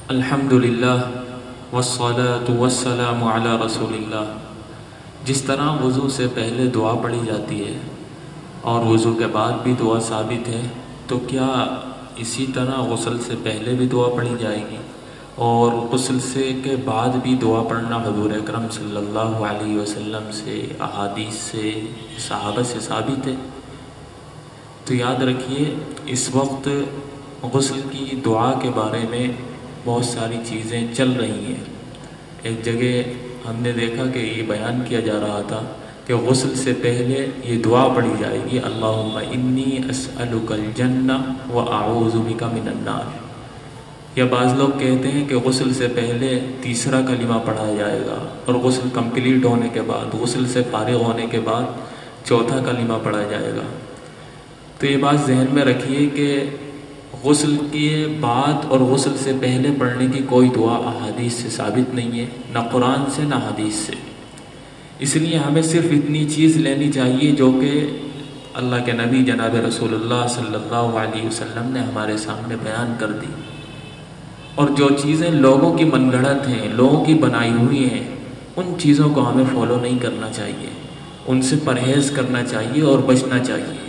الحمدللہ والصلاة والسلام علی رسول اللہ۔ جس طرح وضو سے پہلے دعا پڑھی جاتی ہے اور وضو کے بعد بھی دعا ثابت ہے، تو کیا اسی طرح غسل سے پہلے بھی دعا پڑھی جائے گی اور غسل سے کے بعد بھی دعا پڑھنا حضور اکرم صلی اللہ علیہ وسلم سے، احادیث سے، صحابہ سے ثابت ہے؟ تو یاد رکھیے، اس وقت غسل کی دعا کے بارے میں بہت ساری چیزیں چل رہی ہیں۔ ایک جگہ ہم نے دیکھا کہ یہ بیان کیا جا رہا تھا کہ غسل سے پہلے یہ دعا پڑھی جائے گی، اللہم انی اسألک الجنہ واعوذ بک من النار۔ یا بعض لوگ کہتے ہیں کہ غسل سے پہلے تیسرا کلمہ پڑھا جائے گا اور غسل کمپلیٹ ہونے کے بعد، غسل سے فارغ ہونے کے بعد چوتھا کلمہ پڑھا جائے گا۔ تو یہ بات ذہن میں رکھیے کہ غسل کے بعد اور غسل سے پہلے پڑھنے کی کوئی دعا احادیث سے ثابت نہیں ہے، نہ قرآن سے نہ حدیث سے۔ اس لیے ہمیں صرف اتنی چیز لینی چاہیے جو کہ اللہ کے نبی جناب رسول اللہ صلی اللہ علیہ وسلم نے ہمارے سامنے بیان کر دی، اور جو چیزیں لوگوں کی من گھڑت ہیں، لوگوں کی بنائی ہوئی ہیں، ان چیزوں کو ہمیں فالو نہیں کرنا چاہیے، ان سے پرہیز کرنا چاہیے اور بچنا چاہیے۔